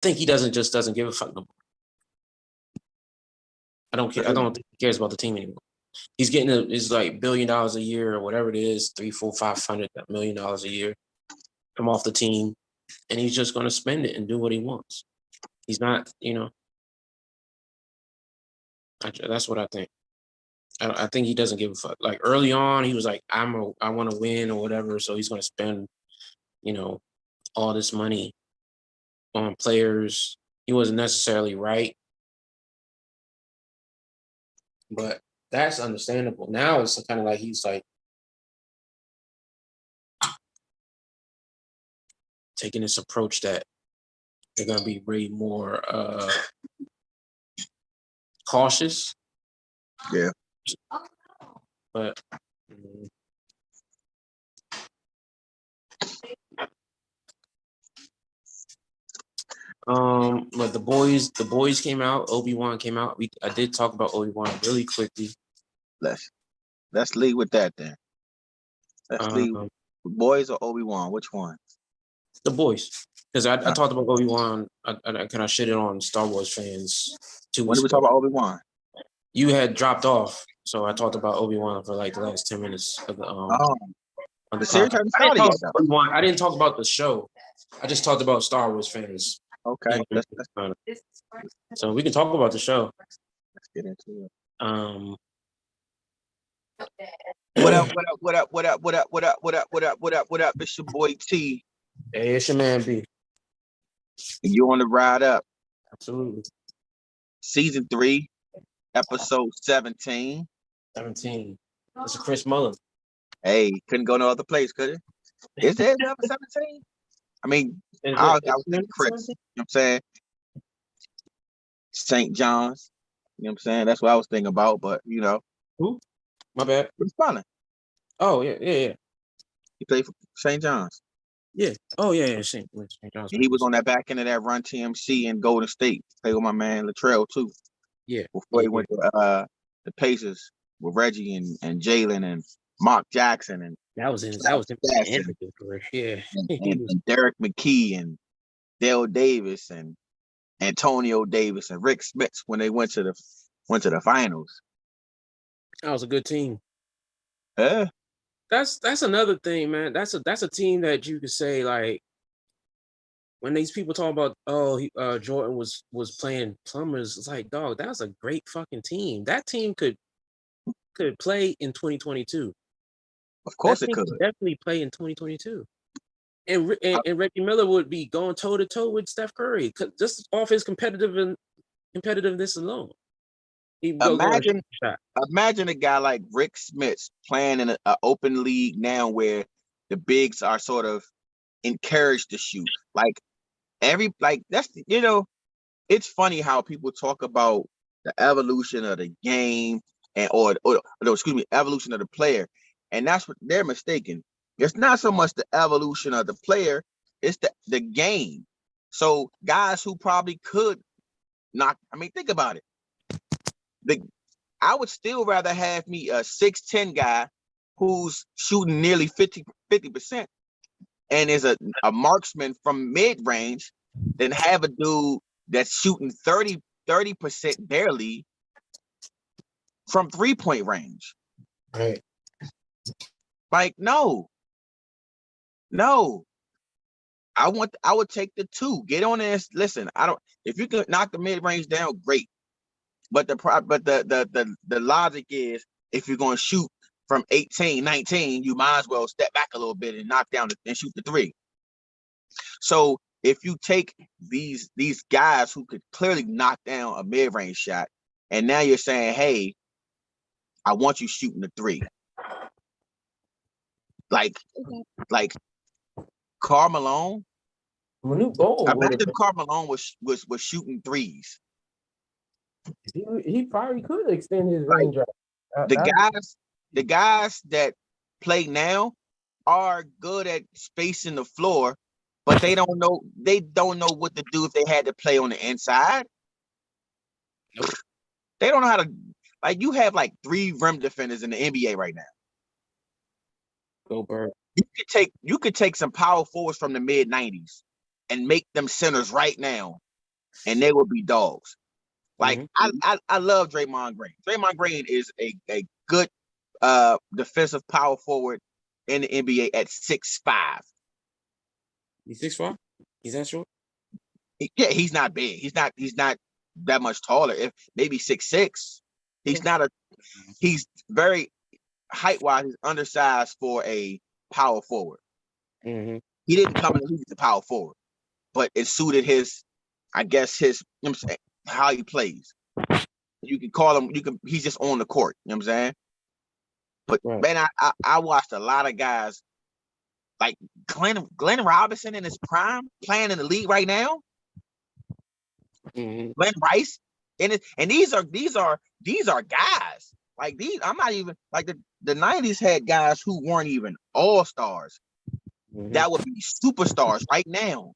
think he doesn't give a fuck no more. I don't care. I don't think he cares about the team anymore. He's getting is like $1 billion a year or whatever it is, 3, 4, 500 $1 million a year. Come off the team, and he's just going to spend it and do what he wants. He's not, that's what I think. I think he doesn't give a fuck. Like early on, he was like, I want to win or whatever, so he's going to spend, all this money on players. He wasn't necessarily right, but that's understandable. Now it's kind of like he's like taking this approach that they're going to be way more cautious. Yeah. But but the boys came out. Obi-Wan came out. I did talk about Obi-Wan really quickly. Let's lead with that then. Let's lead. Boys or Obi-Wan? Which one? The boys, because I talked about Obi-Wan. I kind of shitted on Star Wars fans 2 weeks ago. When did we talk about Obi-Wan? You had dropped off, so I talked about Obi-Wan for like the last 10 minutes of the the series hasn't started yet, though. I didn't talk about the show. I just talked about Star Wars fans. Okay. So we can talk about the show. Let's get into it. What up? It's your boy T. Hey, it's your man B. And you on the ride up. Absolutely. Season 3, episode 17. 17. It's a Chris Mullin. Hey, couldn't go no other place, could it? Is there number 17? I mean, I was thinking Chris. You know what I'm saying? St. John's. You know what I'm saying? That's what I was thinking about, but Who? My bad. Chris Mullin. Oh, yeah. He played for St. John's. Yeah. Oh, yeah. St. John's. And he was on that back end of that Run TMC in Golden State. Played with my man Latrell too. Yeah. Before he went to the Pacers with Reggie and Jalen and Mark Jackson and that was his career. Yeah. and Derek McKee and Dale Davis and Antonio Davis and Rick Smits when they went to the finals. That was a good team. Yeah. That's another thing, man. That's a team that you could say, like, when these people talk about Jordan was playing plumbers, it's like, dog, that was a great fucking team. That team could play in 2022. Of course it could. Definitely play in 2022. And Reggie Miller would be going toe to toe with Steph Curry just off his competitiveness alone. Imagine a guy like Rick Smits playing in an open league now where the bigs are sort of encouraged to shoot. It's funny how people talk about the evolution of the game evolution of the player. And that's what they're mistaken. It's not so much the evolution of the player, it's the game. So guys who probably could think about it. I would still rather have me a 6'10" guy who's shooting nearly 50% and is a marksman from mid-range than have a dude that's shooting 30% barely from 3-point range. Right. Like, no. I would take the 2. Get on there. Listen, if you can knock the mid-range down, great. But the logic is, if you're going to shoot from 18, 19, you might as well step back a little bit and knock down and shoot the 3. So if you take these guys who could clearly knock down a mid-range shot, and now you're saying, hey, I want you shooting the 3. Like Karl Malone. Imagine if Karl Malone was shooting 3s. He probably could extend his range. The guys that play now are good at spacing the floor, but they don't know what to do if they had to play on the inside. Nope. They don't know how to. Like, you have like 3 rim defenders in the NBA right now. Go Bird. You could take some power forwards from the mid-90s and make them centers right now and they will be dogs. Like Mm-hmm. I love Draymond Green. Draymond Green is a good defensive power forward in the NBA at 6'5". He's 6'5"? He's that short? Yeah, he's not big. He's not that much taller. If maybe 6'6". He's not a he's very height wise, he's undersized for a power forward. Mm-hmm. He didn't come in the league as a power forward, but it suited his, I guess his, you know what I'm saying, how he plays. You can call him, he's just on the court, you know what I'm saying? But Right. man, I watched a lot of guys like Glenn Robinson in his prime playing in the league right now. Mm-hmm. Glenn Rice, and these are guys. Like these, I'm not even like the 90s had guys who weren't even all-stars. Mm-hmm. That would be superstars right now.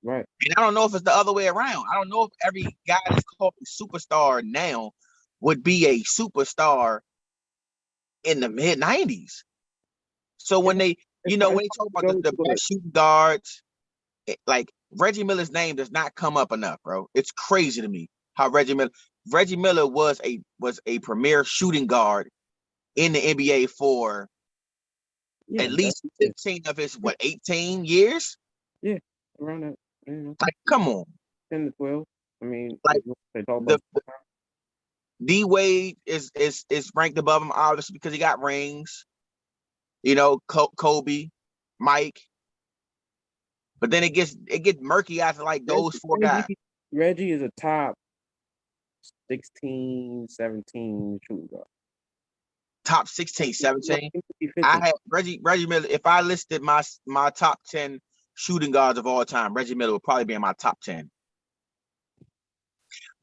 Right. And I don't know if it's the other way around. I don't know if every guy that's called a superstar now would be a superstar in the mid 90s. So when they, when they talk about the best shooting guards, like Reggie Miller's name does not come up enough, bro. It's crazy to me how Reggie Miller was a premier shooting guard in the NBA for at least 15 of his 18 years. Yeah, around that. You know, Like, come on. 10 to 12. I mean, like they talk about D Wade is ranked above him obviously because he got rings. Kobe, Mike. But then it gets murky after like those four guys. Reggie is a top 16, 17 shooting guard. Top 16, 17. I had Reggie Miller. If I listed my top 10 shooting guards of all time, Reggie Miller would probably be in my top 10.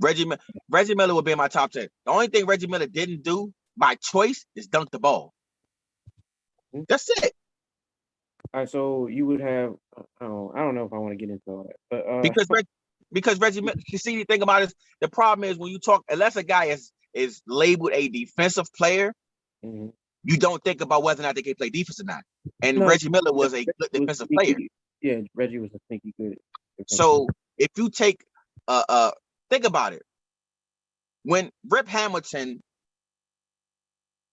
Reggie Miller would be in my top 10. The only thing Reggie Miller didn't do by choice is dunk the ball. That's it. All right, so you would have. I don't know if I want to get into all that, but because Reggie Miller. You see, the thing about it, the problem is when you talk, unless a guy is labeled a defensive player, mm-hmm. you don't think about whether or not they can play defense or not. And Reggie Miller was a good defensive player. Yeah, Reggie was a sneaky good. So if you take think about it, when Rip Hamilton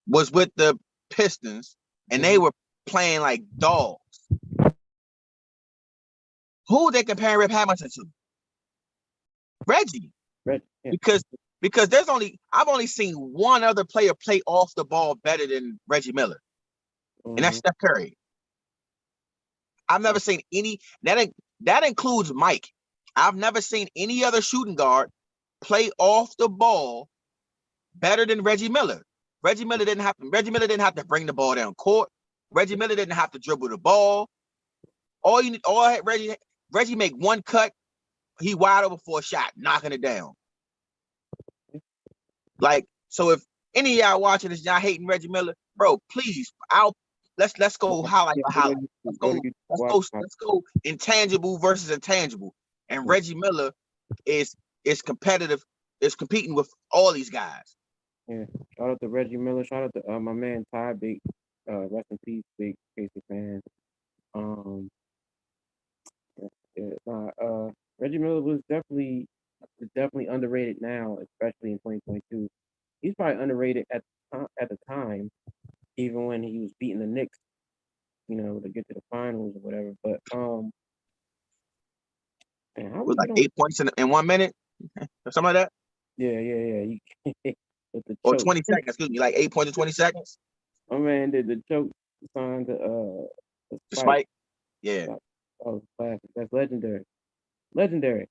was with the Pistons and they were playing like dogs, who they comparing Rip Hamilton to? Reggie. Yeah. Because I've only seen one other player play off the ball better than Reggie Miller, and that's Steph Curry. I've never seen any that includes Mike. I've never seen any other shooting guard play off the ball better than Reggie Miller. Reggie Miller didn't have to bring the ball down court. Reggie Miller didn't have to dribble the ball. Reggie make one cut, he wide open for a shot, knocking it down. Like, so if any of y'all watching this, y'all hating Reggie Miller, bro, please, let's go highlight for highlight. Let's go intangible versus intangible. And Reggie Miller is competitive, is competing with all these guys. Yeah, shout out to Reggie Miller. Shout out to my man Ty Big. Rest in peace, big Pacers fan. Reggie Miller was definitely underrated now, especially in 2022. He's probably underrated at the time, even when he was beating the Knicks, to get to the finals or whatever. But man, it was like 8 points in 1 minute, or something like that. Yeah. Or 20 seconds, excuse me, like 8 points in 20 seconds. My man did the choke sign to the spike. Yeah. That was classic. That's legendary. Legendary.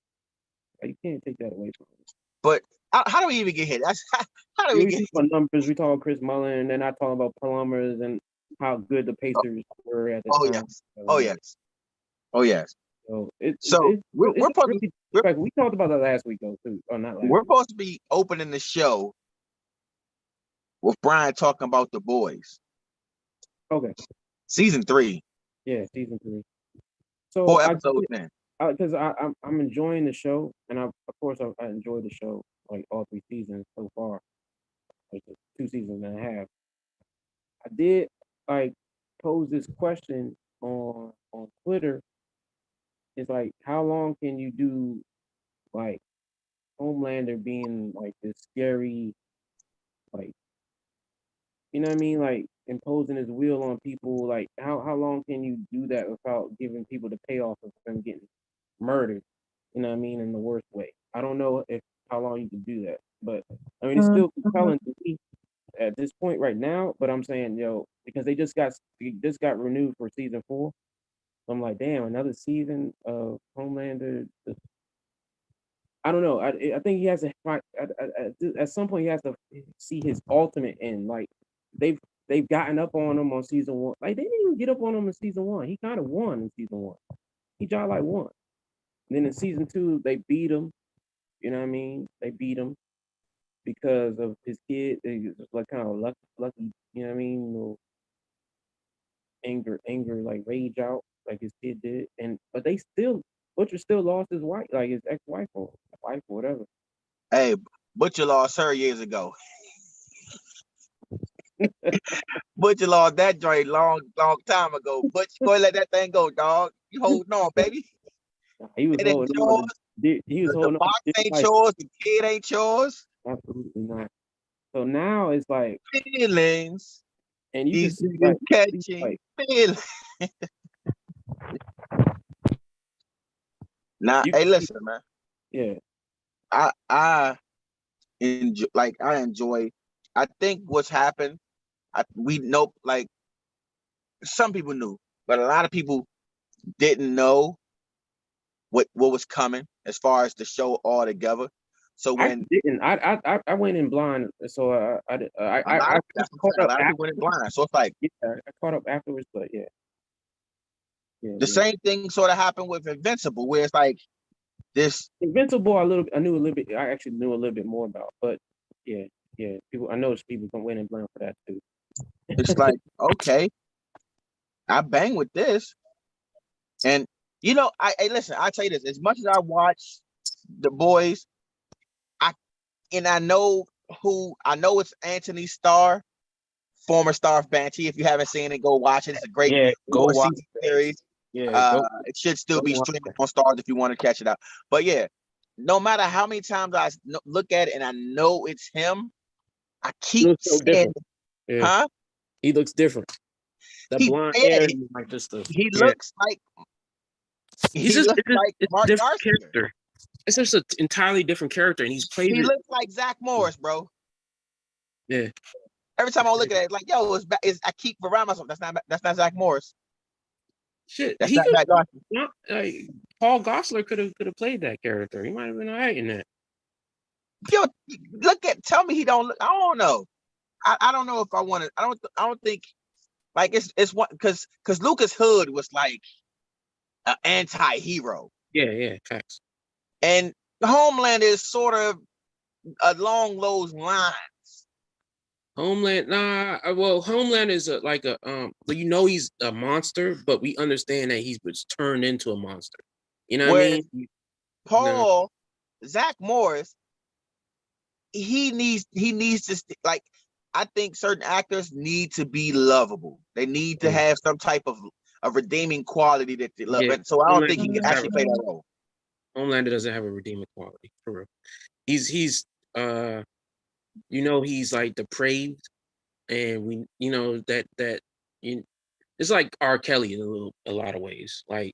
You can't take that away from him. But how do we even get here? How do we get here? Numbers, we talk about Chris Mullin, and then I talk about Plumbers and how good the Pacers were at the time. Yes. Oh yes. So we talked about that last week though too. Or not last we're supposed to be opening the show with Brian talking about The Boys. Okay. Season 3. Yeah, season 3. So 4 episodes in. Because I'm enjoying the show, and of course I enjoyed the show like all 3 seasons so far, like 2 seasons and a half. I did pose this question on Twitter it's like how long can you do like Homelander being like this scary, like you know what I mean, like imposing his will on people. Like how long can you do that without giving people the payoff of them getting murdered? You know what I mean, in the worst way. I don't know if how long you can do that, but I mean it's still compelling to me at this point right now. But I'm saying, yo, because they just got renewed for season 4. So I'm like, damn, another season of Homelander. I don't know. I think he has to find at some point he has to see his ultimate end. Like they've they've gotten up on him on season 1. Like they didn't even get up on him in season 1. He kind of won in season 1. He tried like one. And then in season 2 they beat him. You know what I mean? They beat him because of his kid. They was like kind of lucky. You know what I mean? Anger, like rage out like his kid did. And but they still Butcher still lost his wife, like his ex-wife or wife or whatever. Hey, Butcher lost her years ago. Butcher lost that joint long time ago. Butcher, go ahead, let that thing go, dog. You holding on, baby. He was It ain't holding on yours. he was The holding on box to ain't like yours. The kid ain't yours. absolutely not. So now it's like, Feelings. and you can These see niggas like catching feelings. Now, you hey, can see, listen, man. yeah. I enjoy, like I enjoy. I think what's happened. We know, like some people knew, but a lot of people didn't know what was coming as far as the show altogether. So I when didn't. I went in blind, so a lot I of that's what I'm caught saying, a up lot of people went in afterwards. blind. So it's like Yeah, I caught up afterwards, but yeah, yeah, the yeah. same thing sort of happened with Invincible, where it's like this. Invincible, I knew a little bit. I actually knew a little bit more about, but yeah, yeah. People, I know people can win and blind for that too. It's like okay, I bang with this, and I hey, listen. I tell you this: as much as I watch The Boys, I I know I know it's Anthony Starr, former star of Banshee. If you haven't seen it, go watch it. It's a great Yeah, go watch 4 season that. series. Yeah, It should still go be watch streaming that. on Stars if you want to catch it out. But yeah, no matter how many times look at it and I know it's him, I He keep looks so saying, different. Yeah, huh? he looks different. That He blonde yeah, hair, he, and like just the he yeah. looks like He's he just looks like it's a Mark different Garcia. character. It's just an entirely different character, and he's played He it. looks like Zach Morris, bro. Yeah, Every time I look at it, it's like, yo, I keep reminding myself that's not Zach Morris. shit. That's He not could. Zach Garcia. Like, Paul Gosselaar could have played that character. He might have been alright in that. Yo, tell me he don't look. I don't know. I don't know if I want to. I don't think like it's one because Lucas Hood was like an anti-hero, Yeah, yeah, facts. and Homeland is sort of along those lines. Homeland, nah. Well, Homeland is like a but he's a monster, but we understand that he was turned into a monster. You know what I Whereas mean? No, Paul, Zach Morris, he needs to like. I think certain actors need to be lovable. They need to yeah, have some type of a redeeming quality that they love. yeah. And so I don't think he Homelander can doesn't have actually play that role. Homelander doesn't have a redeeming quality for real. He's uh he's like depraved, and we you, it's like R. Kelly in a lot of ways. Like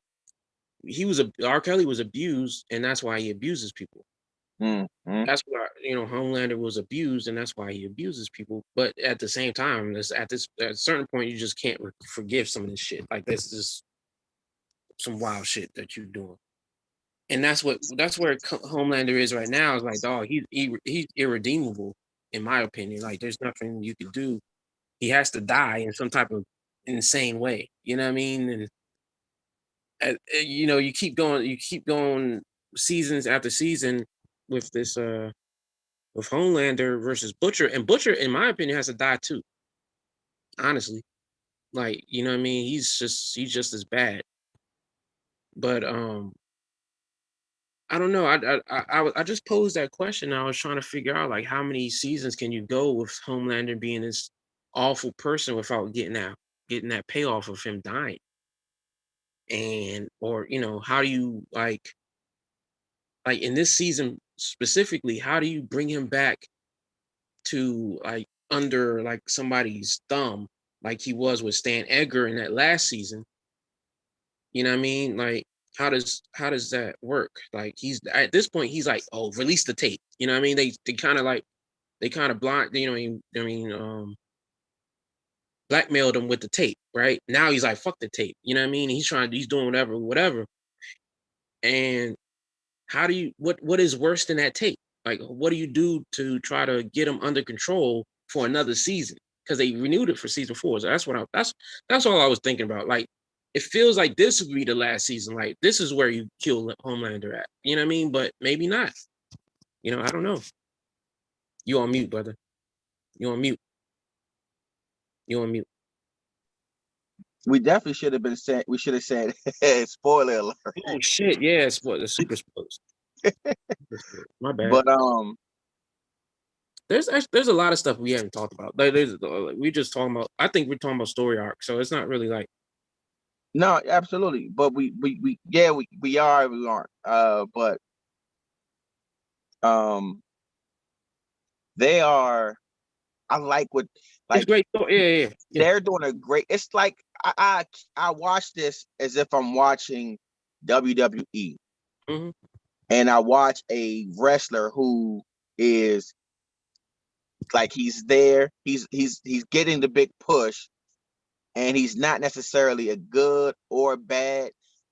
R. Kelly was abused, and that's why he abuses people. Mm-hmm. That's why Homelander was abused, and that's why he abuses people. But at the same time, at a certain point, you just can't forgive some of this shit. Like this is some wild shit that you're doing, and that's where Homelander is right now. Is like, dog, he's irredeemable in my opinion. Like, there's nothing you can do. He has to die in some type of insane way. You know what I mean? And you keep going seasons after season with this with Homelander versus Butcher, and Butcher, in my opinion, has to die too. Honestly, like you know what I mean, he's just as bad. But I don't know. I just posed that question. I was trying to figure out like how many seasons can you go with Homelander being this awful person without getting that payoff of him dying. and or how do you like in this season specifically, how do you bring him back to like under like somebody's thumb like he was with Stan Edgar in that last season? You know what I mean? Like how does that work? Like he's at this point he's like, oh, release the tape. You know what I mean? They kind of like they kind of blind, blackmailed him with the tape, right? Now he's like, fuck the tape. You know what I mean? He's doing whatever. And how do you what is worse than that tape? Like what do you do to try to get him under control for another season? Because they renewed it for season 4. So that's all I was thinking about. Like it feels like this would be the last season. Like this is where you kill Homelander at. You know what I mean? But maybe not. I don't know. You on mute, brother. You on mute. You on mute. We definitely should have been said. We should have said, "Spoiler alert." Oh shit! Yeah, the super spoilers. My bad. But there's a lot of stuff we haven't talked about. Like, we just talking about. I think we're talking about story arc, so it's not really like. No, absolutely. But we are, we aren't. But they are. I like what It's great. Yeah. They're doing a great. It's like I watch this as if I'm watching WWE, Mm-hmm. and I watch a wrestler who is like he's there. He's getting the big push, and he's not necessarily a good or bad,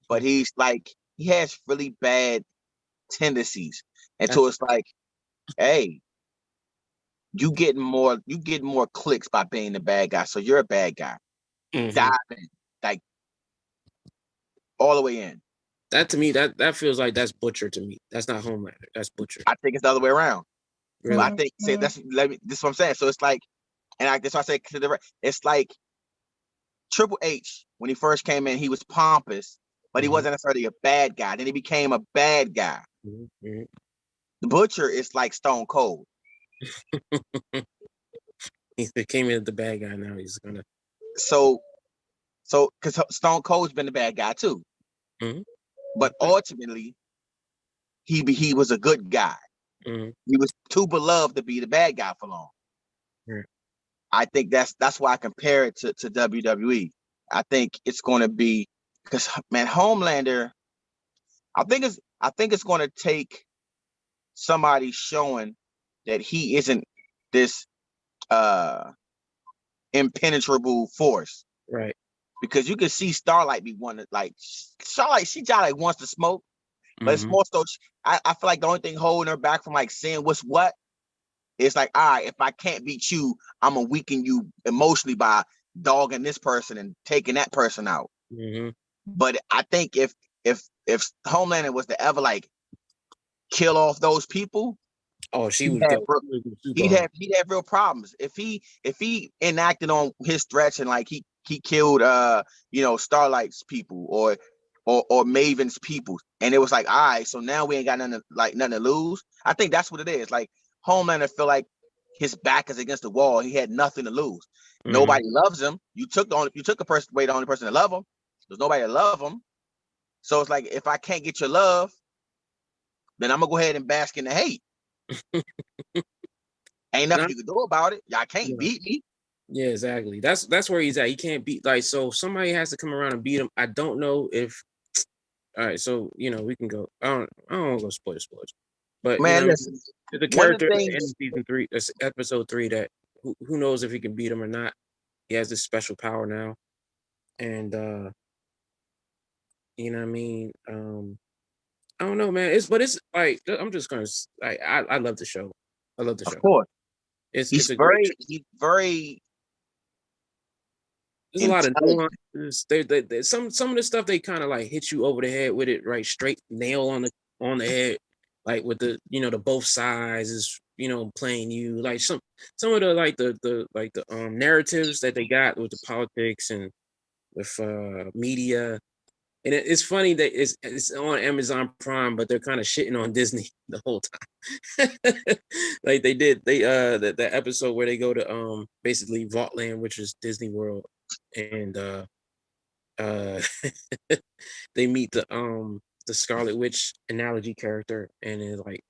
but he's like he has really bad tendencies, and so it's like, hey, you get more clicks by being the bad guy, so you're a bad guy. Mm-hmm. Dive in, like all the way in. That to me, that feels like that's Butcher to me. That's not Homelander. That's Butcher. I think it's the other way around. Really? But I think this is what I'm saying. So it's like, and that's why I say it's like Triple H when he first came in, he was pompous, but he wasn't necessarily a bad guy. Then he became a bad guy. Mm-hmm. The Butcher is like Stone Cold. He became the bad guy. Now he's gonna. So because Stone Cold's been the bad guy too, but ultimately he was a good guy. He was too beloved to be the bad guy for long. I think that's why I compare it to WWE. I think it's going to be because man, Homelander. I think it's going to take somebody showing that he isn't this impenetrable force, right? Because you can see Starlight be one that like Starlight. She just like wants to smoke, but it's more so. I feel like the only thing holding her back from like seeing what's what. It's like, all right, if I can't beat you, I'm gonna weaken you emotionally by dogging this person and taking that person out. But I think if Homelander was to ever like kill off those people, oh, he'd have real problems. If he enacted on his threats and like he killed Starlight's people or Maven's people, and it was like, all right, so now we ain't got nothing to lose. I think that's what it is. Like Homelander feel like his back is against the wall. He had nothing to lose. Nobody loves him. You took a person away, the only person to love him. There's nobody to love him. So it's like, if I can't get your love, then I'm gonna go ahead and bask in the hate. Ain't nothing you can do about it. Y'all can't beat me. Yeah, exactly. That's where he's at. He can't beat, like, so somebody has to come around and beat him. I don't know if. All right, so we can go. I don't want to go spoilers, but man, listen, the character in season 3, that's episode 3, that who knows if he can beat him or not. He has this special power now, and you know what I mean. I don't know, man. It's like I'm just gonna like I love the show. I love the show. Of course, it's very. There's a lot of nuances. Some of the stuff they kind of like hit you over the head with it, right? Straight nail on the head, like with the the both sides is playing you, like some of the the narratives that they got with the politics and with media. And it's funny that it's on Amazon Prime, but they're kind of shitting on Disney the whole time. Like they did, the episode where they go to basically Vaultland, which is Disney World, and uh they meet the Scarlet Witch analogy character, and it's like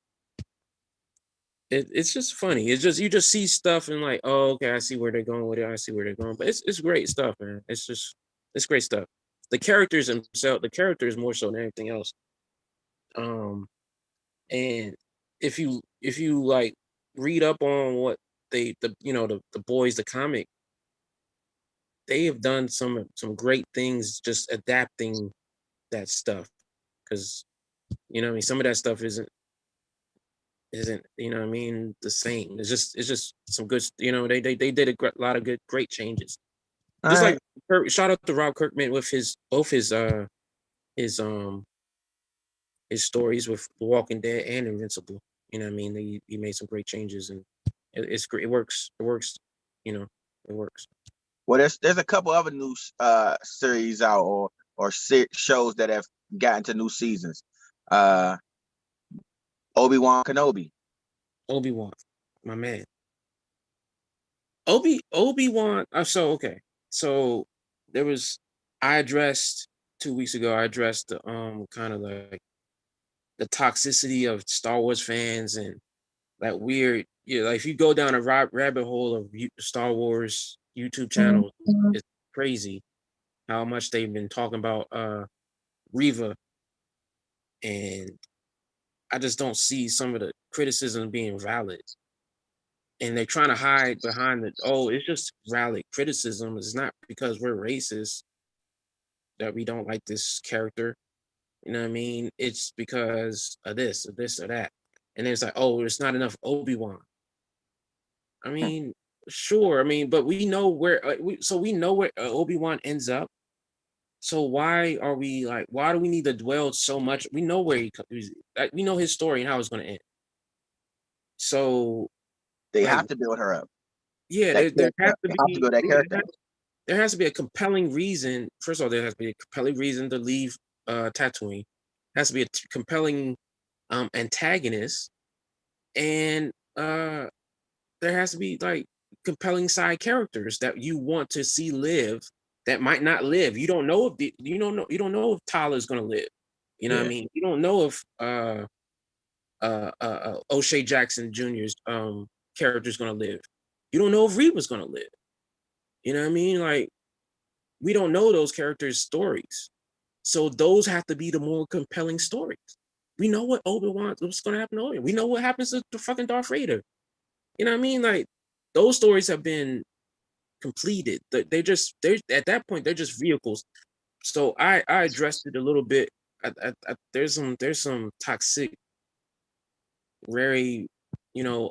it's just funny. It's just you just see stuff and like, oh, okay, I see where they're going with it. I see where they're going. But it's great stuff, man. It's great stuff. The characters themselves, the characters more so than anything else. Um, and if you like read up on what the boys, the comic, they have done some great things just adapting that stuff, because what I mean, some of that stuff isn't what I mean, the same. It's just some good, they did lot of good great changes. All Just like right. shout out to Rob Kirkman with his both his his stories with The Walking Dead and Invincible. You know what I mean? He made some great changes, and it's great. It works. It works. You know, it works. Well, there's a couple other new series out or shows that have gotten to new seasons. Uh, Obi-Wan Kenobi. Obi-Wan, my man. Obi-Wan. So okay. So there was I addressed 2 weeks ago. I addressed the kind of like the toxicity of Star Wars fans and that weird. Like if you go down a rabbit hole of Star Wars YouTube channels, it's crazy how much they've been talking about Riva, and I just don't see some of the criticism being valid. And they're trying to hide behind it's just valid criticism. It's not because we're racist that we don't like this character. You know what I mean? It's because of this or this or that. And then it's like, oh, there's not enough Obi-Wan. I mean, sure. I mean, but we know where we know where Obi-Wan ends up. So why are we like? Why do we need to dwell so much? We know where we know his story and how it's going to end. So, They like, have to build her up. yeah, That there has character, to they have to be build that character. there has to be a compelling reason. First of all, there has to be a compelling reason to leave Tatooine. Has to be a compelling antagonist, and there has to be like compelling side characters that you want to see live that might not live. You don't know if you don't know if Tyler's gonna live. You know what I Yeah. mean? You don't know if O'Shea Jackson Jr.'s character is gonna live. You don't know if Reba's gonna live. You know what I mean? Like we don't know those characters' stories. So those have to be the more compelling stories. We know what Obi-Wan, what's gonna happen to Obi-Wan. We know what happens to the fucking Darth Vader. You know what I mean? Like those stories have been completed. They're at that point they're just vehicles. So I addressed it a little bit. There's some toxic, very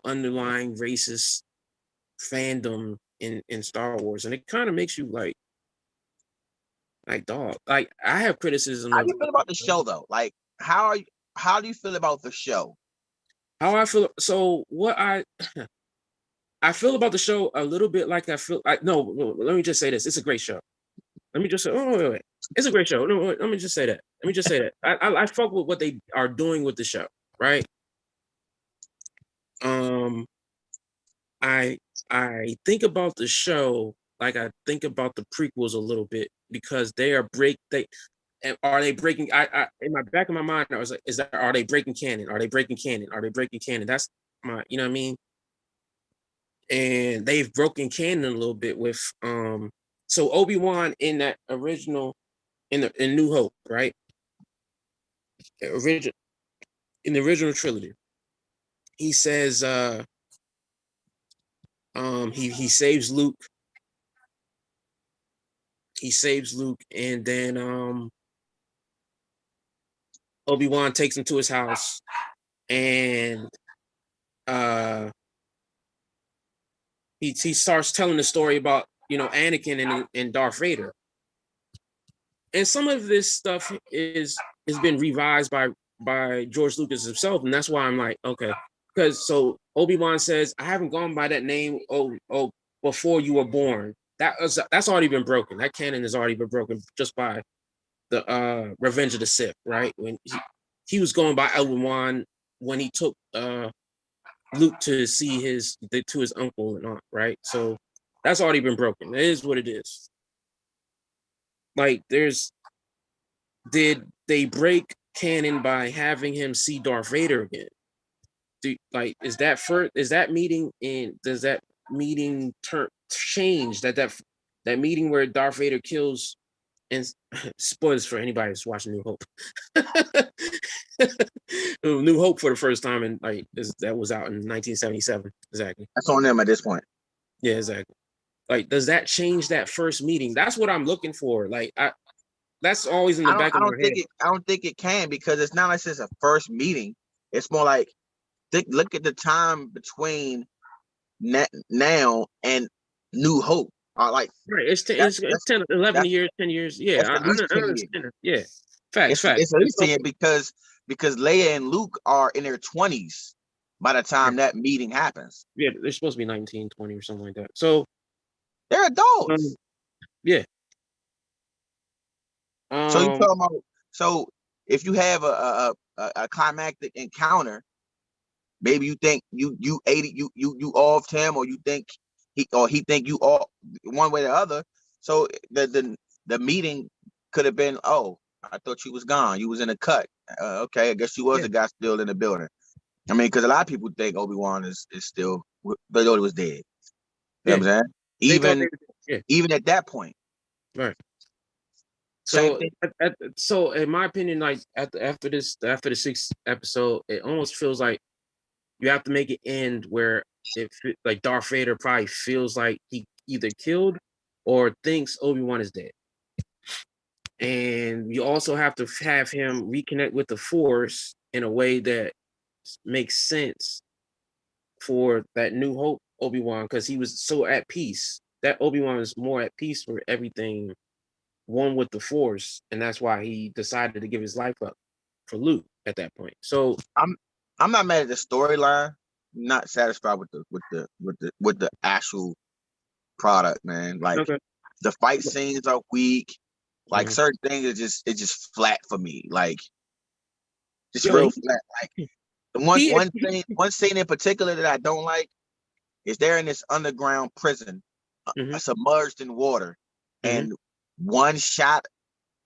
underlying racist fandom in Star Wars, and it kind of makes you like dog. Like I have criticism How do of you feel about the show though? Like, how do you feel about the show? how I feel. So what I feel about the show a little bit like I feel. No, let me just say this. It's a great show. Let me just say, oh, wait. It's a great show. No, wait, let me just say that. Let me just say that. I fuck with what they are doing with the show, right? Um, I I think about the show like I think about the prequels a little bit because they are and are they breaking? I in my back of my mind, I was like, are they breaking canon? Are they breaking canon? Are they breaking canon? That's my, you know what I mean? And they've broken canon a little bit with so Obi-Wan in that original in New Hope, right? Original in the original trilogy, he says he saves Luke. He saves Luke, and then Obi-Wan takes him to his house, and uh he starts telling the story about Anakin and Darth Vader. And some of this stuff has been revised by George Lucas himself, and that's why I'm like, okay, because so Obi-Wan says, I haven't gone by that name before you were born. That's already been broken. That canon has already been broken just by the Revenge of the Sith, right? When he was going by Obi-Wan when he took Luke to see to his uncle and aunt, right? So that's already been broken. It is what it is. like did they break canon by having him see Darth Vader again? Is that meeting and does that meeting change that meeting where Darth Vader kills and spoilers for anybody that's watching New Hope. New Hope for the first time in that was out in 1977. Exactly. That's on them at this point. Yeah, exactly. Like, does that change that first meeting? That's what I'm looking for. That's always in the back of my head. I don't think it can, because it's not like it's a first meeting. It's more like look at the time between now and New Hope. Right, it's 10, 11 years, 10 years. Yeah, I understand. Yeah, facts. It's at least 10 years because Leia and Luke are in their 20s by the time that meeting happens. Yeah, they're supposed to be 19, 20 or something like that. So they're adults. Yeah. So you talking about, so if you have a climactic encounter, maybe you think you offed him, or you think he think you off one way or the other. So the meeting could have been, oh, I thought you was gone. You was in a cut. Okay, I guess you was the guy still in the building. I mean, because a lot of people think Obi-Wan is still, but Yoda was dead. You know what I'm saying? Even at that point. Right. So in my opinion, like after the 6th episode, it almost feels like you have to make it end where like Darth Vader probably feels like he either killed or thinks Obi-Wan is dead. And you also have to have him reconnect with the Force in a way that makes sense for that New Hope Obi-Wan, because he was so at peace. That Obi-Wan was more at peace for everything, one with the Force, and that's why he decided to give his life up for Luke at that point. So I'm not mad at the storyline. Not satisfied with the actual product, man. Like, the fight scenes are weak. Like, certain things it's just flat for me. Like, just real flat. Like, one scene in particular that I don't like is they're in this underground prison, submerged in water, and one shot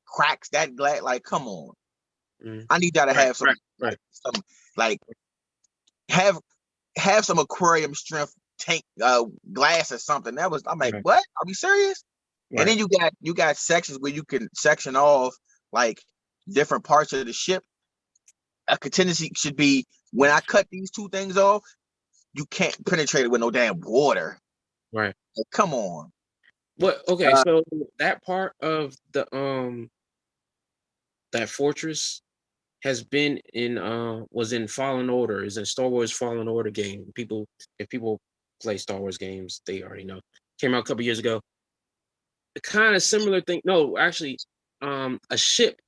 cracks that glass. Like, come on. I need y'all to have some like have some aquarium strength tank glass or something. I'm like, what? Are we serious? And then you got sections where you can section off like different parts of the ship. A contingency should be, when I cut these two things off, you can't penetrate it with no damn water. Right. Like, come on. What? Okay, so that part of the that fortress has been in was in Fallen Order, is in Star Wars Fallen Order game. If people play Star Wars games, they already know. Came out a couple years ago. A kind of similar thing. No, actually, a ship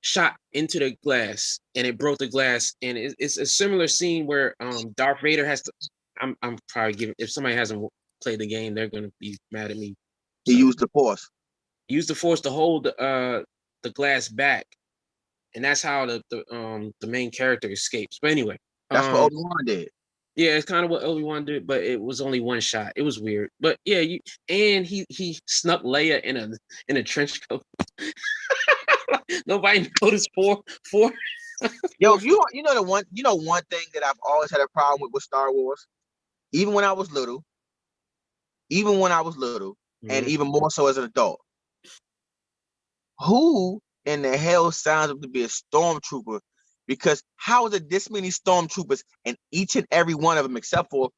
shot into the glass and it broke the glass, and it's a similar scene where Darth Vader has to. I'm probably giving, if somebody hasn't played the game, they're gonna be mad at me. He used the Force. He used the Force to hold the glass back, and that's how the main character escapes. But anyway, that's what Obi-Wan did. Yeah, it's kind of what Obi-Wan did, but it was only one shot. It was weird, but yeah, he snuck Leia in a trench coat. Nobody noticed four. Yo, you know one thing that I've always had a problem with Star Wars, even when I was little, and even more so as an adult. Who in the hell signs up to be a stormtrooper? Because how is it this many stormtroopers and each and every one of them, except for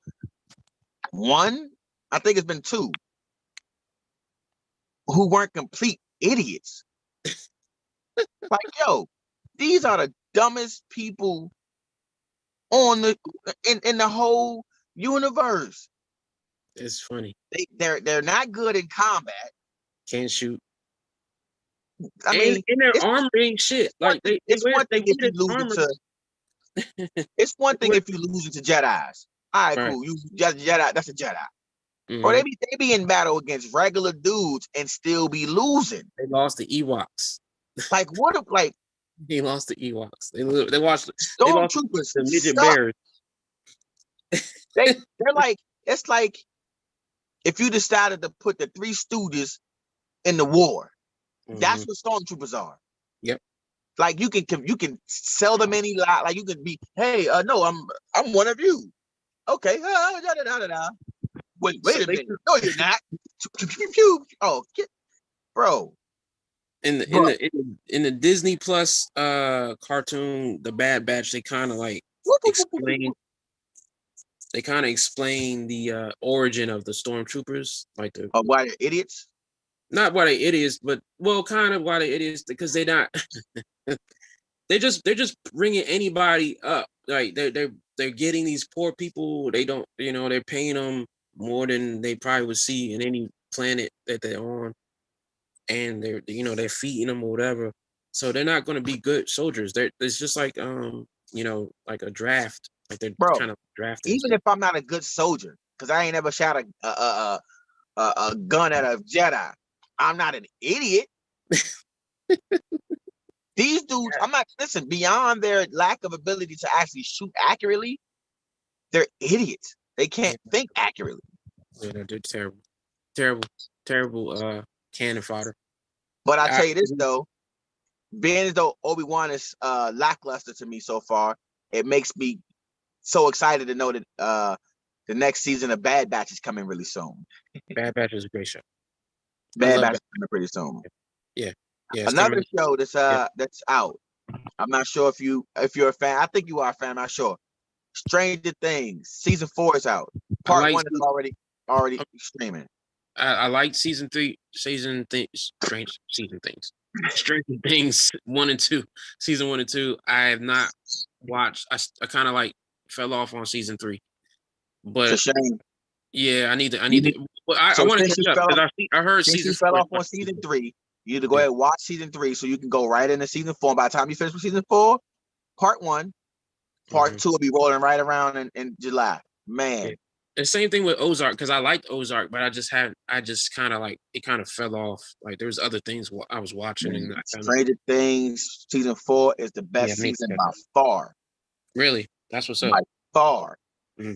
one, I think it's been two, who weren't complete idiots? Like, yo, these are the dumbest people on in the whole universe. It's funny. They're not good in combat. Can't shoot. I mean, and their armor ain't shit. Like it's one thing if you lose to. It's one thing if you lose to Jedi's. All right, cool. You Jedi, that's a Jedi. Or they be in battle against regular dudes and still be losing. They lost the Ewoks. Like, what if, like, they lost the Ewoks. They watched stormtroopers, the midget bears. They're like, it's like if you decided to put the Three Stooges in the war. That's what stormtroopers are. Yep. Like you can sell them any lot. Like you could be, hey, no, I'm one of you. Okay. Wait So a minute. No, you're not. Oh, bro. In the Disney Plus cartoon, The Bad Batch, they kind of like explain. They kind of explain the origin of the stormtroopers, like the why they're idiots. Not why they idiots, but well, kind of why they idiots because they're not. they're just bringing anybody up. Like they're getting these poor people. They don't, they're paying them more than they probably would see in any planet that they're on, and they're feeding them or whatever. So they're not going to be good soldiers. It's just like like a draft. Like they're kind of drafting. Even if I'm not a good soldier, because I ain't ever shot a gun at a Jedi, I'm not an idiot. These dudes, beyond their lack of ability to actually shoot accurately, they're idiots. They can't think accurately. Yeah, they're terrible cannon fodder. But I tell you this though, being as though Obi-Wan is lackluster to me so far, it makes me so excited to know that the next season of Bad Batch is coming really soon. Bad Batch is a great show. Bad Batch is coming pretty soon. Yeah. Another show that's out. I'm not sure if you're a fan. I think you are a fan. I'm not sure. Stranger Things season 4 is out. Part 1 is already streaming. I like season 3. Stranger Things 1 and 2. Season 1 and 2. I have not watched. I kind of like fell off on season 3. But it's a shame. Yeah, I need to. Well, I want to catch up because I heard season 4 fell off on season 3. You need to go ahead and watch season 3 so you can go right into season 4. By the time you finish with season 4, part 1, part 2 will be rolling right around in July. Man. Yeah. The same thing with Ozark because I liked Ozark, but I just kind of like it kind of fell off. Like there was other things I was watching and Stranger Things season 4 is the best season by far. Really? That's what's up. By far. Mm-hmm.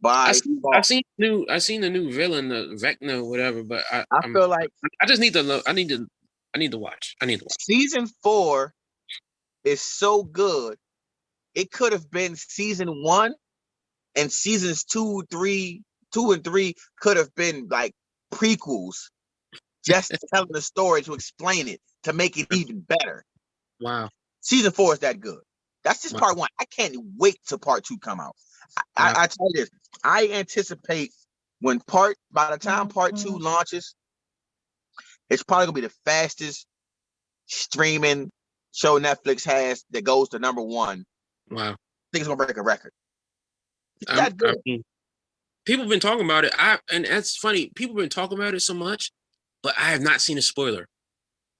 I've seen the new villain, the Vecna or whatever, but I feel like I just need to look. I need to watch. Season 4 is so good. It could have been season 1, and seasons 2 and 3 could have been like prequels, just telling the story to explain it to make it even better. Wow. Season 4 is that good. That's just part 1. I can't wait till part 2 come out. I tell you this, I anticipate by the time part 2 launches, it's probably gonna be the fastest streaming show Netflix has that goes to number 1. Wow. I think it's gonna break a record. People have been talking about it. And that's funny. People have been talking about it so much, but I have not seen a spoiler.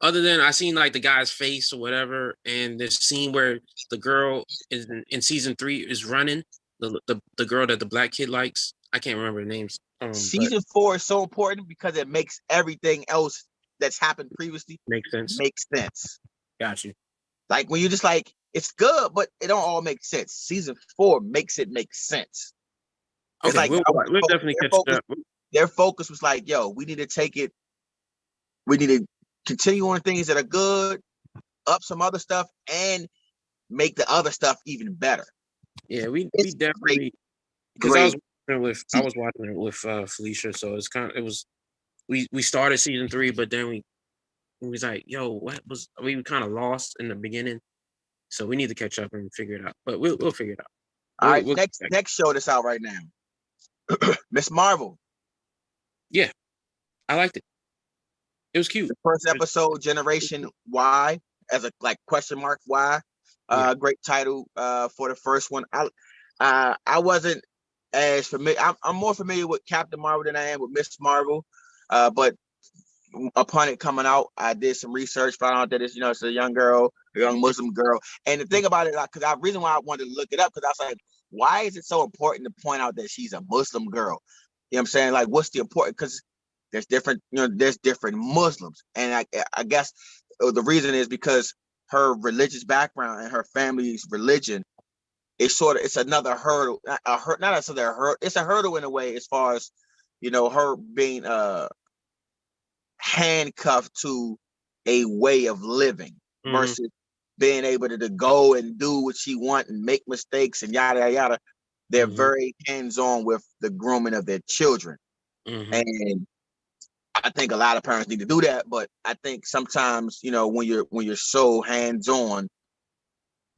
Other than I seen like the guy's face or whatever, and this scene where the girl is in season 3 is running, the girl that the black kid likes. I can't remember the names. Season 4 is so important because it makes everything else that's happened previously make sense. Got you. Like when you just like it's good, but it don't all make sense. Season 4 makes it make sense. It's like we'll definitely catch up. Their focus was like, yo, we need to take it. We need to continue on things that are good, up some other stuff, and make the other stuff even better. Yeah, we definitely because I was watching it with Felicia, so we started season 3, but then we was like, yo, we were kind of lost in the beginning, so we need to catch up and figure it out. But we'll figure it out. All right, next show that's out right now, Miss Marvel. Yeah, I liked it. It was cute. The first episode, Generation Y, as a question mark Y. Great title for the first one. I wasn't as familiar. I'm more familiar with Captain Marvel than I am with Miss Marvel. But upon it coming out, I did some research, found out that it's a young girl, a young Muslim girl. And the thing about it, because the reason why I wanted to look it up, because I was like, why is it so important to point out that she's a Muslim girl? You know what I'm saying? Like, what's the important? Because there's different Muslims. And I guess the reason is because her religious background and her family's religion is it's another hurdle. Not necessarily a hurdle. It's a hurdle in a way as far as, her being handcuffed to a way of living Mhm. versus being able to go and do what she want and make mistakes and yada yada yada. They're Mhm. very hands-on with the grooming of their children. Mhm. And I think a lot of parents need to do that, but I think sometimes, when you're so hands-on,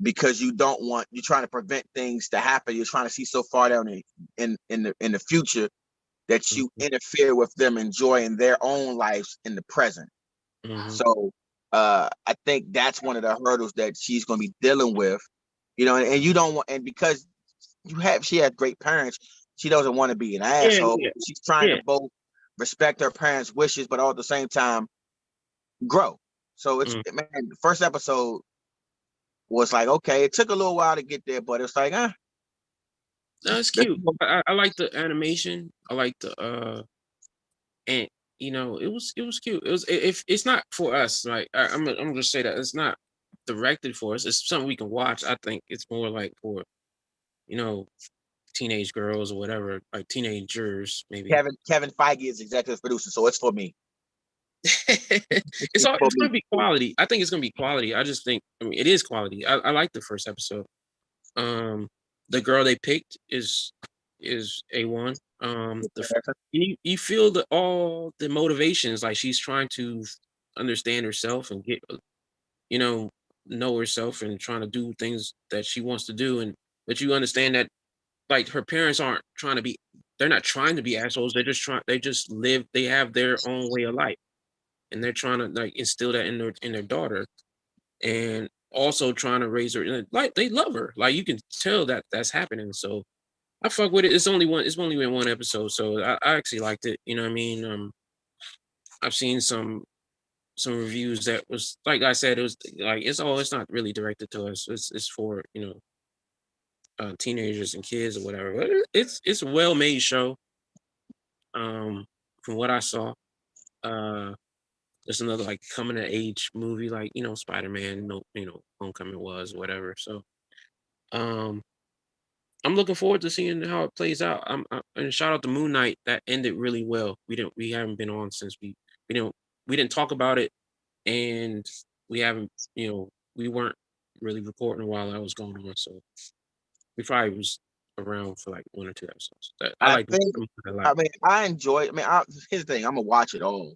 because you're trying to prevent things to happen, you're trying to see so far down in the future that you Mhm. interfere with them enjoying their own lives in the present. Mhm. So I think that's one of the hurdles that she's going to be dealing with, and you don't want, and because she has great parents, she doesn't want to be an Yeah, asshole. yeah, She's trying to yeah. both respect her parents' wishes, but all at the same time grow. So it's, Mhm. man, the first episode was like, okay, it took a little while to get there, but it's like, No, it's let's cute. go. I like the animation. I like the and it was cute. If it's not for us, like I'm gonna just say that it's not directed for us. It's something we can watch. I think it's more like for you know teenage girls or whatever, like teenagers maybe. Kevin Feige is executive producer, so it's for me. it's It's all for it's me. gonna be quality. I think it's gonna be quality. I just think it is quality. I like the first episode. Um, the girl they picked is A1. You feel all the motivations, like she's trying to understand herself and get you know know herself and trying to do things that she wants to do, and but you understand that like her parents aren't trying to be they're not trying to be assholes. They just live they have their own way of life, and they're trying to like instill that in their daughter, and also trying to raise her like they love her. Like you can tell that that's happening. So I fuck with it. It's only been one episode, so I actually liked it. You know what I mean? I've seen some reviews that was like I said, it was like it's not really directed to us. It's for teenagers and kids or whatever. But it's a well made show. From what I saw, uh, it's another like coming of age movie, like Spider Man, Homecoming was whatever. So um, I'm looking forward to seeing how it plays out. And shout out to Moon Knight that ended really well. We haven't been on since we didn't we didn't talk about it, and we haven't we weren't really recording while I was going on, so we probably was around for like 1 or 2 episodes. I I like think. a lot, I mean, I enjoy. I mean, here's the thing. I'm gonna watch it all.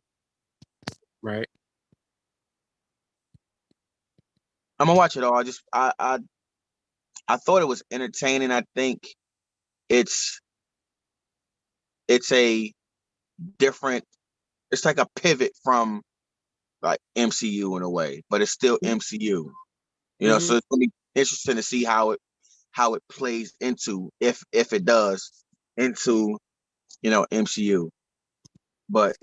right? I'm gonna watch it all. I thought it was entertaining. I think it's it's a different. It's like a pivot from like MCU in a way, but it's still MCU. Mm-hmm. So it's gonna be interesting to see how it plays into, if it does, into MCU. But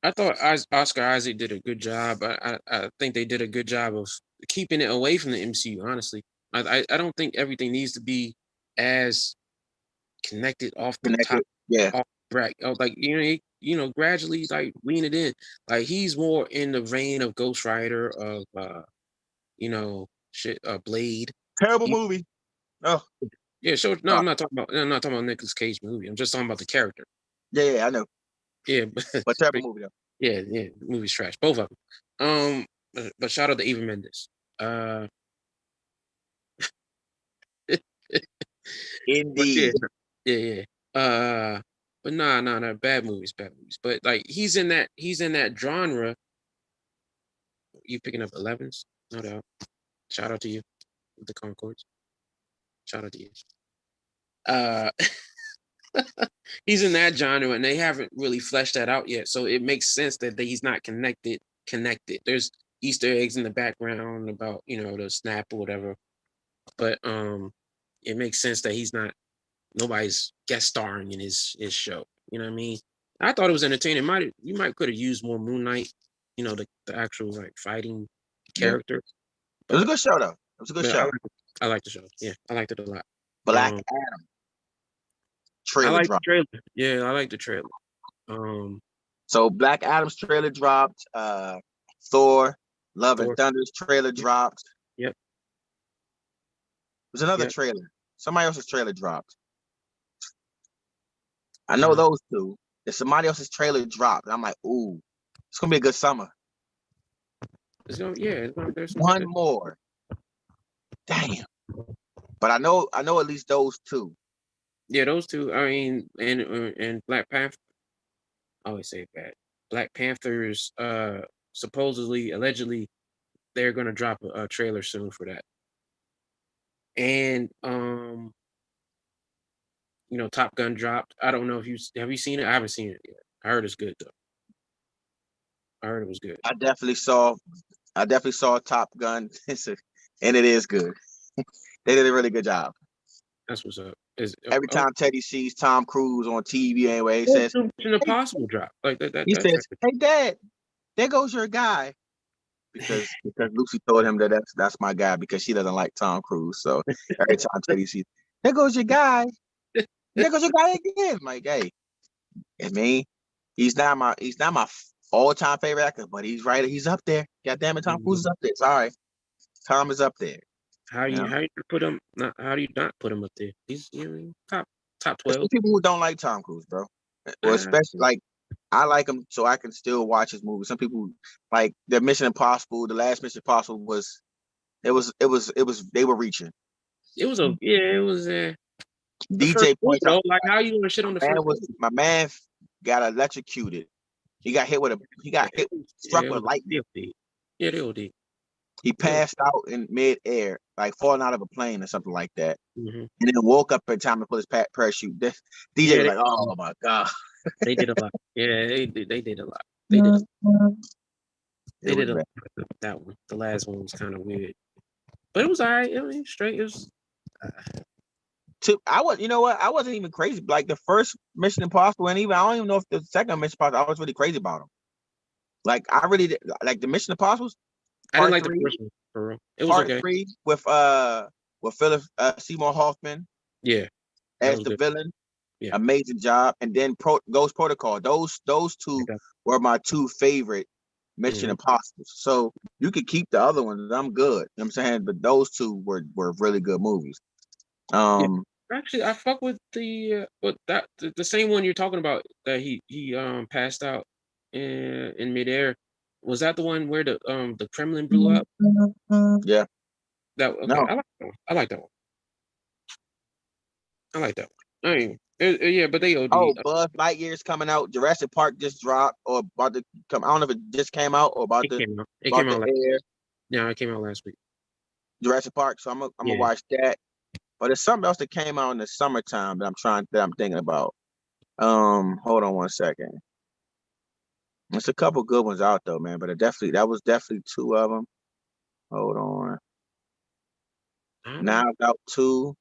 I thought Oscar Isaac did a good job. I think they did a good job of keeping it away from the MCU. Honestly, I don't think everything needs to be as connected off the top, connected, yeah, off brack. Like gradually like lean it in. Like he's more in the vein of Ghost Rider, of Blade. terrible He, movie. Oh, yeah, sure. No, uh, I'm not talking about Nicolas Cage movie. I'm just talking about the character. yeah, I know, Yeah, but terrible but movie though. yeah, the movie's trash. Both of them. But shout out to Eva Mendes. Uh, but yeah, Indeed, yeah, yeah. But nah, bad movies, bad movies. But like he's in that genre. You picking up 11s? No doubt. Shout out to you with the Concords. Shout out to you. Uh, he's in that genre, and they haven't really fleshed that out yet. So it makes sense that he's not connected. Connected. There's Easter eggs in the background about the snap or whatever, but it makes sense that he's not nobody's guest starring in his show. You know what I mean? I thought it was entertaining. You might could have used more Moon Knight, the actual like fighting yeah, it character, was a but good show though. It was a good but I show. like I like the show. Yeah, I liked it a lot. Black Um, Adam I trailer like the dropped. trailer. Yeah, I like the trailer. Um, So Black Adam's trailer dropped. Thor, Love and Thor. Thunder's trailer Yep, dropped. yep, There's another yep. trailer. Somebody else's trailer dropped. I know Uh, those two. If somebody else's trailer dropped, I'm like, ooh. It's gonna be a good summer. It's gonna there's some One good. more. Damn. But I know at least those two. Yeah, those two. I mean, and Black Panther. I always say it bad. Black Panthers. Supposedly, allegedly, they're gonna drop a trailer soon for that. And Top Gun dropped. I don't know if have you seen it. I haven't seen it yet. I heard it's good though. I heard it was good. I definitely saw Top Gun, and it is good. They did a really good job. That's what's up. Every time Teddy sees Tom Cruise on TV anyway, he says, Mission Impossible drop like that. he says, "Hey Dad, there goes your guy." Because Lucy told him that that's my guy because she doesn't like Tom Cruise. So every time Teddy sees, there goes your guy. There goes your guy again. I'm like, hey, I mean, he's not my all-time favorite actor, but he's right. He's up there. God damn it, Tom Cruise is up there. Sorry, Tom is up there. How do you put him? How do you not put him up there? He's top 12. People who don't like Tom Cruise, bro. Well, especially like I like him, so I can still watch his movies. Some people like the Mission Impossible. The last Mission Impossible was they were reaching. It was DJ points out like how you gonna shit on the first? My man got electrocuted. He got hit struck with lightning. Yeah, they OD. He passed out in mid-air, like falling out of a plane or something like that, and then woke up in time to put his parachute. DJ was like, "Oh my god!" They did a lot. Yeah, they did a lot. They did. They did a lot. That one. The last one was kind of weird, but it was alright. I mean, straight. It was. I wasn't even crazy. Like the first Mission Impossible, and even I don't even know if the second Mission Impossible, I was really crazy about them. Like I really did, like the Mission Impossibles. I didn't like the first one for real. It was part 3 with Philip Seymour Hoffman. Yeah, as the villain. Yeah, amazing job. And then Ghost Protocol. Those two were my two favorite Mission Impossibles. So you could keep the other ones. I'm good. You know what I'm saying, but those two were really good movies. Actually, I fuck with the same one you're talking about that he passed out in midair. Was that the one where the Kremlin blew up? Yeah. That okay. No. I like that one. I like that one. I mean, yeah, but they OD. Oh, Buzz Lightyear's coming out. Jurassic Park just dropped or about to come. I don't know if it just came out or about to. It came out last week. Yeah, it came out last week. Jurassic Park. So I'm gonna watch that. But there's something else that came out in the summertime that I'm thinking about. Hold on one second. There's a couple good ones out though, man. But that was definitely two of them. Hold on. Now I've got 2.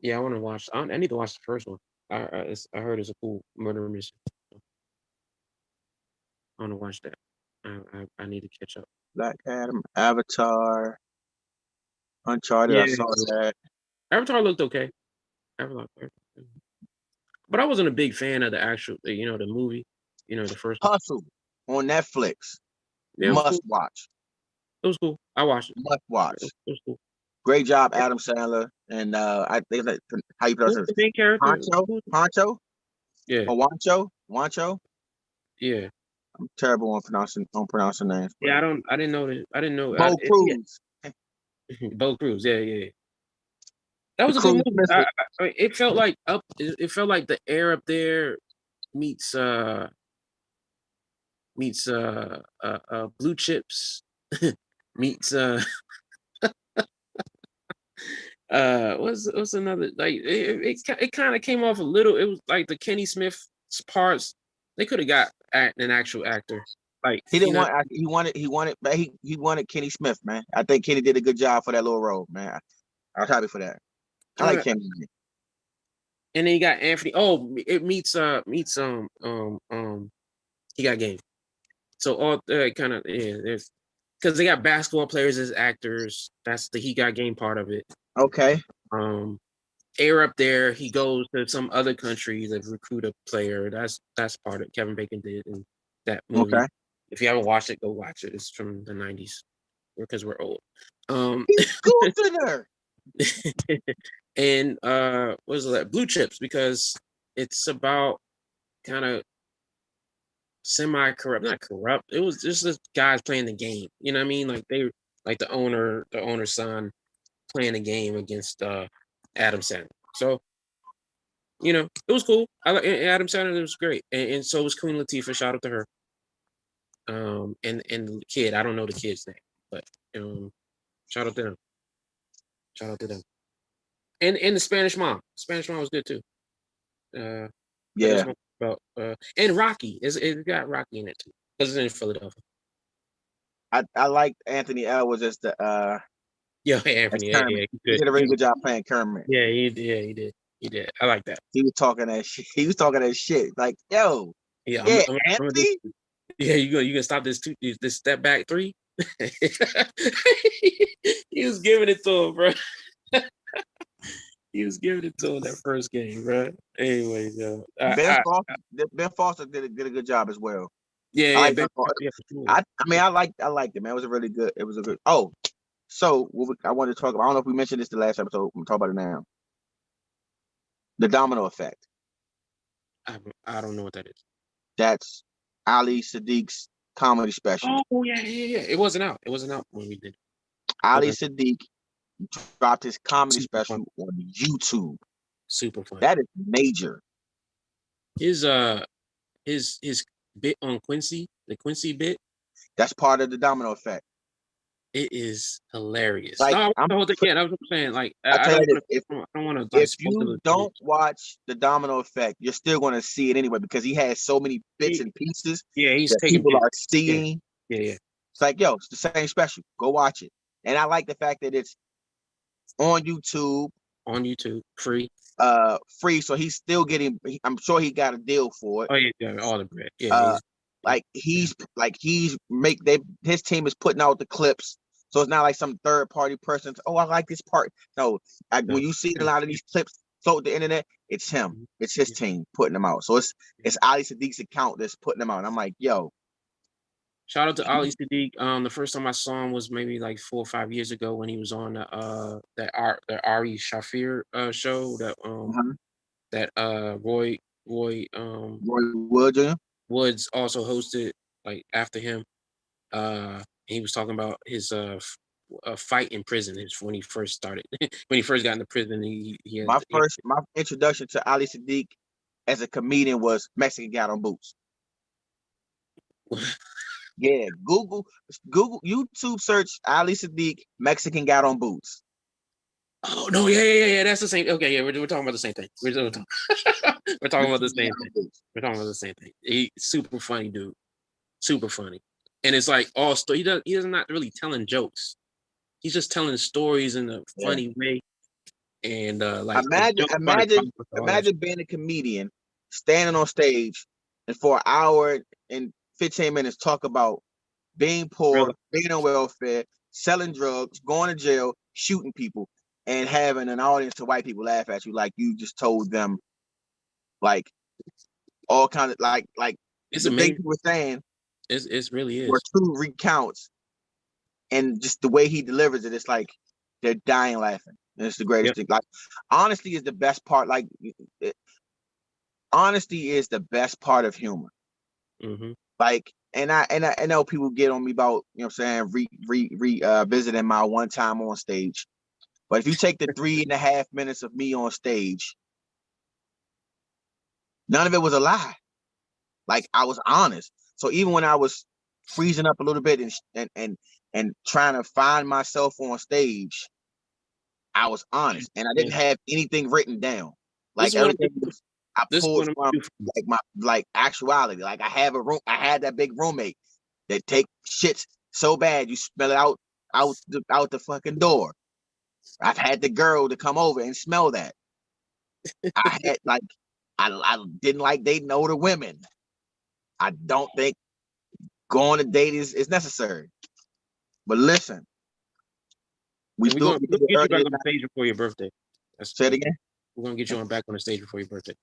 Yeah, I want to watch. I need to watch the first one. I heard it's a cool murder mystery. I want to watch that. I need to catch up. Black Adam, Avatar, Uncharted. Yeah. I saw that. Avatar looked okay. But I wasn't a big fan of the actual, the movie. The first Hustle on Netflix. Yeah, must watch. It was cool. I watched it. Must watch. It was cool. Great job, Adam Sandler, and I think that how you pronounce it? The main character, Poncho. Yeah. Or Wancho. Yeah. I'm terrible on pronouncing names. Yeah, I didn't know that. I didn't know. Bo Cruz. Bo Cruz. Yeah. That was a good movie. It felt like It felt like the air up there meets Blue Chips meets what's another, like it kind of came off a little. It was like the Kenny Smith parts. They could have got an actual actor. Like he didn't want. He wanted Kenny Smith, man. I think Kenny did a good job for that little role, man. I was happy for that. I like Kenny. And then you got Anthony. Oh, it meets he got game. So all kind of there's because they got basketball players as actors. That's the he got game part of it. Okay. Air up there, he goes to some other country to recruit a player. That's part of Kevin Bacon did in that movie. Okay. If you haven't watched it, go watch it. It's from the 90s because we're old. And what was that? Blue Chips, because it's about kind of semi-corrupt, not corrupt. It was just guys playing the game. You know what I mean? Like the owner's son playing the game against Adam Sandler. So it was cool. I like Adam Sandler. It was great, and so was Queen Latifah. Shout out to her. And the kid. I don't know the kid's name, but shout out to them. Shout out to them. And the Spanish mom. Spanish mom was good too. Yeah. About and Rocky. It got Rocky in it too. Because it's in Philadelphia. I liked Anthony Edwards as the Anthony. Yeah, he did a really good job playing Kermit. Yeah, he did. He did. I like that. He was talking that shit. Like, yo, Anthony. You gonna stop this step back 3? He was giving it to him, bro. He was giving it to him that first game, bro. Anyway, yo. Ben Foster did a good job as well. Yeah, I liked it, man. It was a really good. It was a good. Oh, so I wanted to talk about. I don't know if we mentioned this the last episode. I'm talking about it now. The Domino Effect. I don't know what that is. That's Ali Siddiq's comedy special. Oh yeah. It wasn't out when we did it. Ali Siddiq dropped his comedy special on YouTube. Super fun. That is major. His bit on Quincy, the Quincy bit. That's part of the Domino Effect. It is hilarious. Like, no, I was saying, like, I don't want to. If you don't watch the Domino Effect, you're still going to see it anyway because he has so many bits and pieces. Yeah, he's that taking people are seeing. Yeah. It's like, yo, it's the same special. Go watch it. And I like the fact that it's on YouTube. Free. Free. So he's still getting. I'm sure he got a deal for it. Oh yeah, all the bread. Yeah. His team is putting out the clips. So it's not like some third party person. Oh, I like this part. No, when you see a lot of these clips float the internet, it's him. It's his team putting them out. So it's Ali Siddiq's account that's putting them out. And I'm like, yo. Shout out to Ali Siddiq. The first time I saw him was maybe like 4 or 5 years ago when he was on the Ari Shafir show that Roy Woods also hosted like after him. He was talking about his fight in prison. When he first started, when he first got into prison, my introduction to Ali Siddiq as a comedian was Mexican Got on Boots. Yeah, Google, YouTube search Ali Siddiq Mexican Got on Boots. Oh no, yeah. That's the same. Okay, yeah, we're talking about the same thing. We're talking about the same thing. We're talking about the same thing. He's super funny, dude. Super funny. And it's like he does not really telling jokes. He's just telling stories in a funny way. And like imagine being a comedian, standing on stage, and for an hour and 15 minutes talk about being poor, being on welfare, selling drugs, going to jail, shooting people, and having an audience of white people laugh at you like you just told them, like all kind of like it's the things you were saying. It really is. Or true recounts, and just the way he delivers it, it's like they're dying laughing. And it's the greatest thing. Like, honesty is the best part. Like, honesty is the best part of humor. Mm-hmm. Like, and I know people get on me about, you know what I'm saying, visiting my one time on stage. But if you take the 3.5 minutes of me on stage, none of it was a lie. Like, I was honest. So even when I was freezing up a little bit and trying to find myself on stage, I was honest, and I didn't have anything written down. Like, everything was, I pulled from like actuality. Like, I had that big roommate that take shits so bad you smell it out the fucking door. I've had the girl to come over and smell that. I had I didn't like dating older women. I don't think going to date is necessary. But listen, we're gonna get you back on the stage before your birthday. Say it again. We're gonna get you back on the stage before your birthday.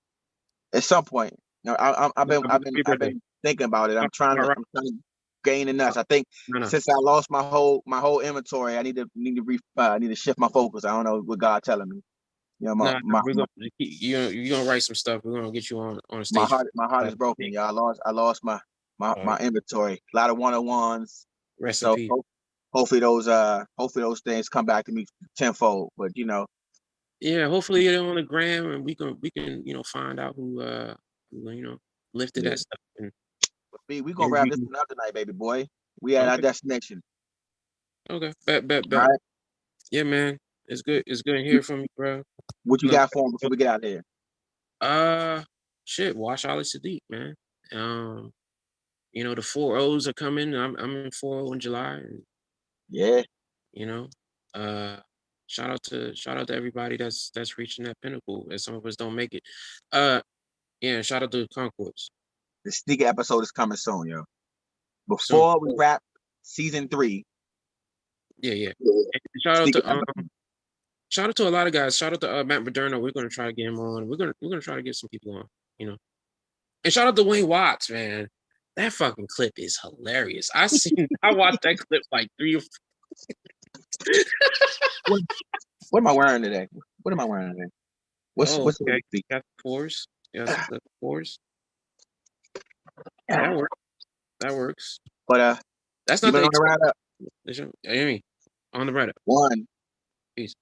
At some point. No, I've been thinking about it. I'm trying to gain enough. I think since I lost my whole inventory, I need to shift my focus. I don't know what God telling me. You know, you're gonna write some stuff. We're gonna get you on stage. My heart is broken, y'all. I lost my my inventory. A lot of 101s. Rest in So peace. hopefully those things come back to me tenfold. But Yeah, hopefully you're on the gram and we can find out who lifted yeah, that stuff and we gonna wrap this review. one up tonight, baby boy. We at our Okay, destination. okay, bet, All bet. right. Yeah, man, it's good. It's good to hear from you, bro. What you Look, got for him before we get out of here? shit, watch Ali Sadiq, man. Um, the 4-0s are coming. I'm in 4-0 in July, and Yeah. you know, uh, shout out to everybody that's reaching that pinnacle, and some of us don't make it. Yeah, and shout out to Concourse. The sneaker episode is coming soon, yo. So Before we wrap season 3, yeah. And sneaker episode. shout out to a lot of guys. Shout out to Matt Moderna. We're gonna try to get him on. We're gonna try to get some people on. And shout out to Wayne Watts, man. That fucking clip is hilarious. I watched that clip like 3 or 4. What am I wearing today? What am I wearing today? What's Oh, what's okay. the Got the fours. Yes, the fours. That works. That works. But That's not give it the on the extent. round up. Hear me on the Reddit. One. Peace.